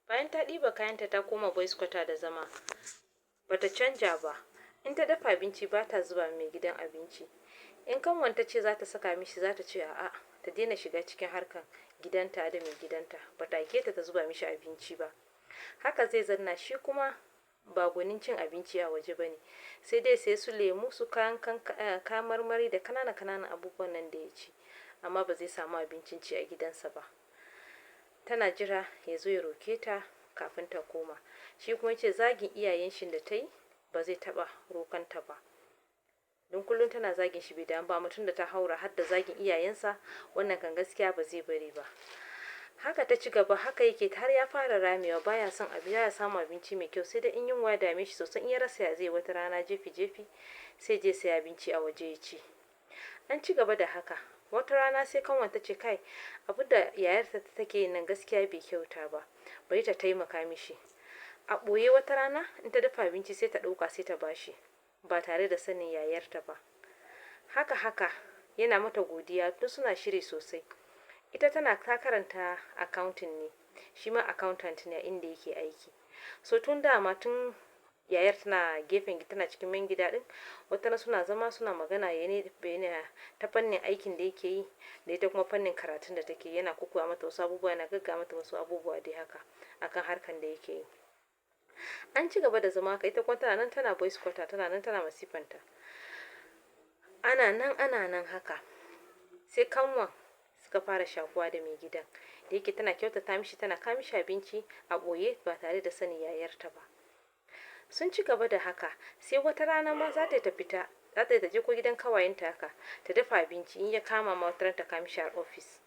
Bayan ta ɗiba kayanta ta koma boys quarter da zama, bata canja ba. In ta dafa abinci ba ta zuba mai gidan abinci. In kanwar ta ce za ta saka mishi, za ta ce a'a, ta daina shiga cikin harkar gidanta da mai gidanta, ba ta aike ta zuba mishi abinci ba. Haka zai zanna, shi kuma ba gwanin cin abinci a waje ba ne, sai dai sai su lemu, su kayan marmari da kanana abubuwan nan da ya ci, amma ba zai samu abincin ci a gidansa ba. Tana jira ya zo ya roke ta kafin ta koma. Shi kuma ce zagin iyayen shi da ta yi ba zai taɓa rokanta ba. Don kullum tana zagin shi bai damu ba, mutum da ta haura har da zagin iyayensa, wannan kan gaskiya ba zai bari ba. Haka ta ci gaba, haka yake har ya fara ramewa, baya son ya samu abinci mai kyau, sai dai in yunwa ya dame shi sosai, in ya rasa ya zai wata rana jefi sai je sai abinci a waje ya ci. An ci gaba da haka. Wata rana sai kanwar ta ce kai, abin da yayarta take yin nan gaskiya bai kyauta ba, bari ta taimaka mishi. A ɓoye wata rana in ta dafa abinci sai ta ɗauka sai ta bashi, ba tare da sanin yayarta ba. Haka yana mata godiya, tun suna shiri sosai. Ita ta karanta accounting ne, shi ma accountant ne a inda yake aiki. So tun yayar tana gefen tana cikin main gida din, wata suna zama suna magana yana ta fannin aikin da yake yi, da ita kuma fannin karatun da take, yana koya mata wasu abubuwa, yana gagga mata wasu abubuwa dai haka akan harkan da yake yi. An ci gaba da zama haka, ita kuma tana nan tana boys quarter, tana nan tana masifanta. Ana nan haka, sai kanwan suka fara shakuwa da mai gidan, da yake tana kyautata mishi, tana kawo mishi abinci a ɓoye ba tare da sanin yayarta ba. Sun ci gaba da haka, sai wata rana ma za ta fita, za ta je ko gidan kawayenta haka, ta dafa abinci, in ya kama ma wata ran ta kawo mishi a ofis.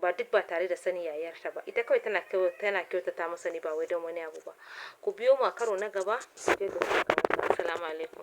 Ba tare da sanin yayarta ba, ita kawai tana kyautata masa ne, ba wai don wani abu ba. Ku biyo mu a karo na gaba. Assalamu alaikum.